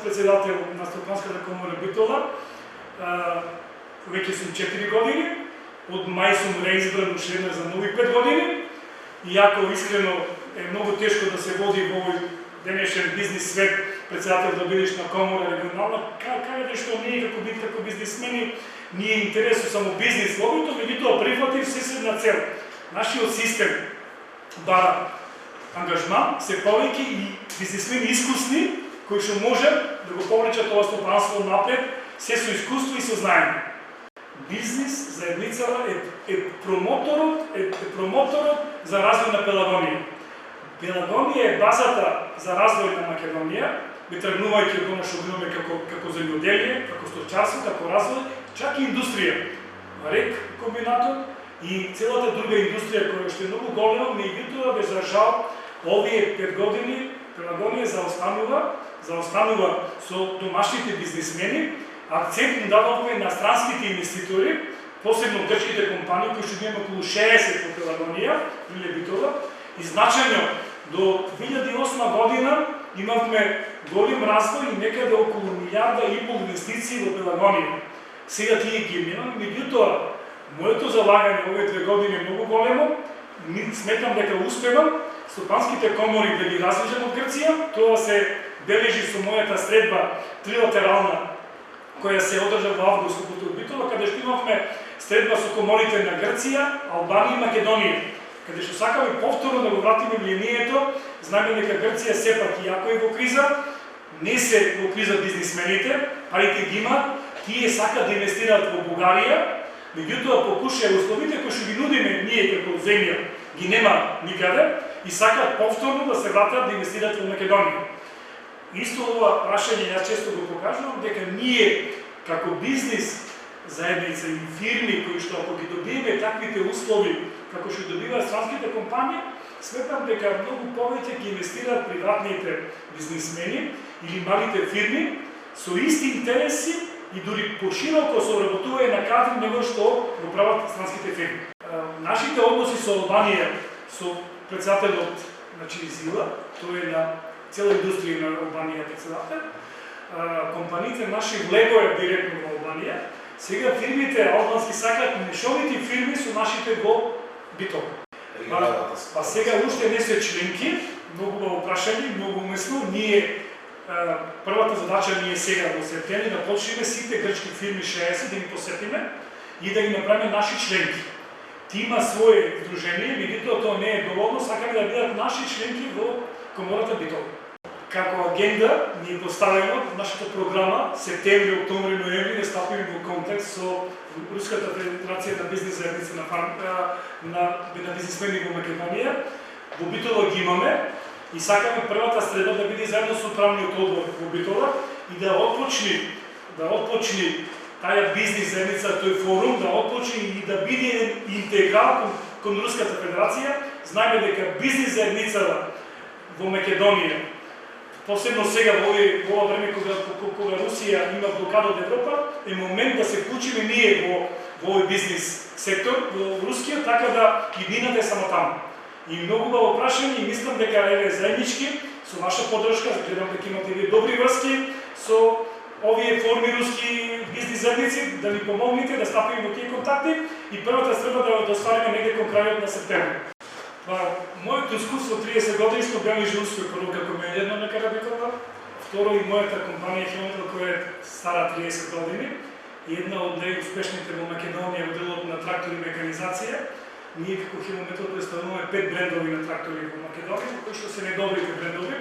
председател на Стопанската комора Битола, веќе сум 4 години, од мај сум реизбран уште една за нови 5 години, иако искрено е многу тешко да се води во овој денешен бизнис свет, председател да бидеш на комора регионална, каде што не е како бит како бизнисмени, ни е интересно само бизнис лобито, меѓутоа прифатив се следна цел. Нашиот систем бара ангажман, се повеќе и бизнисмени искусни, кои што може да го повлечат ова стопанство напред, се со искуство и со знаење. Бизнис заедницава е промоторот за развој на Пелагонија. Пелагонија е базата за развој на Македонија, би тргнувајќи од оно што имаме како земјоделие, како сточарство, како развој, чак и индустрија. Рек комбинатот и целата друга индустрија која што е многу голема, меѓутоа без жал овие 5 години Пелагонија заостанува со домашните бизнисмени. Акцент дадовме на странските инвеститори, посебно грчките компании, кои што имаме околу 60 во Пелагонија, или Битола, и значајно до 2008 година имавме голем развој и некаде околу 1,5 милиарда инвестиции во Пелагонија. Сега тие ги немаме, меѓутоа моето залагање овие 2 години е многу големо, сметам дека успевам стопанските комори да ги различам од Грција. Тоа се бележи со мојата средба трилатерална која се одржа во август во Битола, каде што имавме средба со коморите на Грција, Албанија и Македонија, каде што сакаме повторно да го вратиме влијанието. Знаеме дека Грција сепак иако е во криза, не се во криза бизнисмените, парите ги имаат, тие сакаат да инвестираат во Бугарија, меѓутоа покушаја условите кои што ги нудиме ние како земја ги нема никаде и сакаат повторно да се вратат да инвестираат во Македонија. Исто ова прашање јас често го покажувам дека ние како бизнис заедница и фирми кои што ако ги добиеме таквите услови како што добиваат странските компании, сметам дека многу повеќе ги инвестираат приватните бизнисмени или малите фирми со исти интереси и дури пошироко соработување на кадри него што го прават странските фирми. Нашите односи со Албанија, со председателот на Зила, тој е на цела индустрија на Албанија председател, компаниите наши влегоја директно во Албанија. Сега фирмите албански сакаат мешовити фирми со нашите во Битола. Сега уште не се членки, многу убаво прашање, многу умесно. Ние првата задача ни е сега во септември да почнеме сите грчки фирми 60 да ги посетиме и да ги направиме наши членки. Ти има свое здружение, меѓутоа тоа не е доволно, сакаме да бидат наши членки во комората Битола. Како агенда ни е поставено нашата програма септември, октомври, ноември да стапиме во контакт со Руската федерација на бизнис заедница на бизнисмени во Македонија. Во Битола ги имаме и сакаме првата среда да биде заедно со управниот одбор во Битола и да отпочни таа бизнис заедница, тој форум, да отпочни и да биде интеграл кон Руската федерација. Знаеме дека бизнис заедницата во Македонија, посебно сега во ова време кога Русија има блокада од Европа, е момент да се вклучиме ние во овој бизнис сектор, во рускиот, така да иднината е само таму. И многу убаво прашање и мислам дека еве заеднички со ваша поддршка, гледам дека имате вие добри врски со овие форми руски бизнис заедници, да ни помогнете да стапиме во тие контакти и првата среда да оставиме негде кон крајот на септември. Моето искуство 30 години што бележи успех прво како менеджер на Карабитола, второ и мојата компанија Хилометал која е стара 30 години и една од најуспешните во Македонија во делот на трактори и механизација. Ние како Хилометал представуваме 5 брендови на трактори во Македонија, кои што се најдобрите брендови,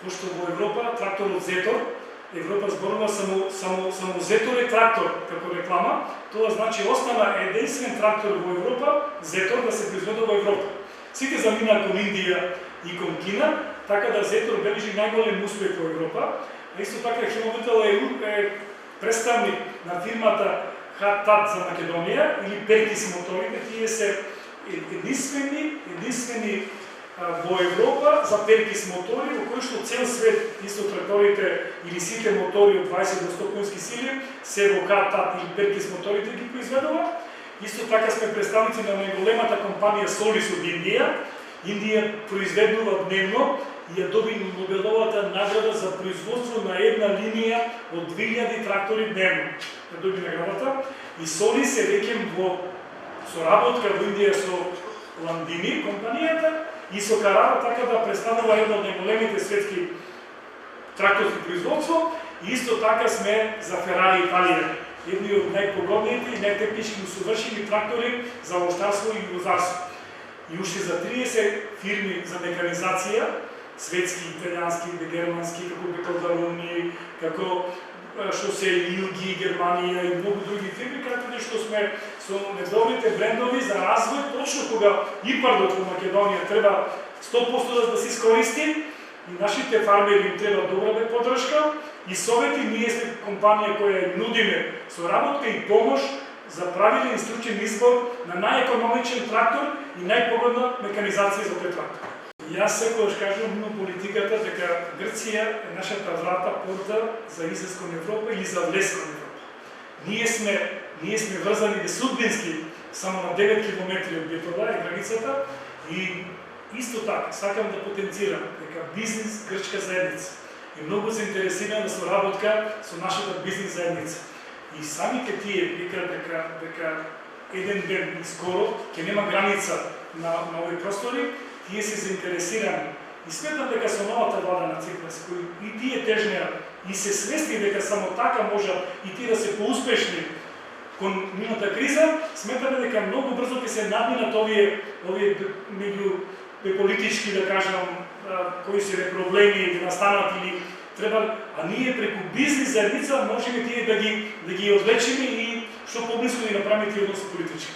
пошто во Европа тракторот Зетор, Европа зборува само Зетор е трактор како реклама, тоа значи остана единствен трактор во Европа, Зетор да се произведе во Европа. Сите замина кон Индија и кон Кина, така да Зетор бележи најголем успех во Европа. А исто така Хилометал е представник на фирмата Хатат за Македонија или Перкис моторите. Тие се единствени во Европа за Перкис мотори, во кои што цел свет исто тракторите или сите мотори од 20 до 100 конски сили се во Хатат или Перкис моторите ги произведува. Исто така сме представници на најголемата компанија Солис од Индија Индија произведува дневно и ја доби Нобеловата награда за производство на една линија од 2000 трактори дневно. Ја доби наградата и Сони се веќе во соработка во Индија со Ландини компанијата и со Карара, така да представува една од најголемите светски тракторски производство и исто така сме за Ферари Италија, едни од најпогодните и најтехнички усовршени трактори за овоштарство и возарство. И уште за 30 фирми за меканизација, светски, италијански, германски, како Бекалдарони, како што се Илги, Германија и многу други фирми, како што сме со недовните брендови за развој, точно кога ИПАРДот во Македонија треба 100% да се искористи и нашите фармери им треба добра поддршка и совети, ние сме компанија која нудиме соработка и помош за правилен и стручен избор на најекономичен трактор и најпогодна меканизација за тој трактор. Јас секогаш кажувам на политиката дека Грција е нашата врата порта за излез кон Европа или за влез кон Европа. Ние сме врзани судбински само на 9 километри од Битола е границата и исто така сакам да потенцирам дека бизнис грчка заедница е многу заинтересирана за соработка со нашата бизнис заедница. И самите тие викаат дека еден ден и скоро ќе нема граница на овој простори, тие се заинтересирани. И сметам дека со новата влада на Ципрас, кои и тие тежнеа и се свесни дека само така може и тие да се поуспешни кон нивната криза, сметаме дека многу брзо ќе се надминат овие меѓу политички, да кажам, кои се проблеми да настанат или треба, а ние преку бизнис заедница можеме тие да ги одвлечеме и што поблиску да ги направиме тие односи политички.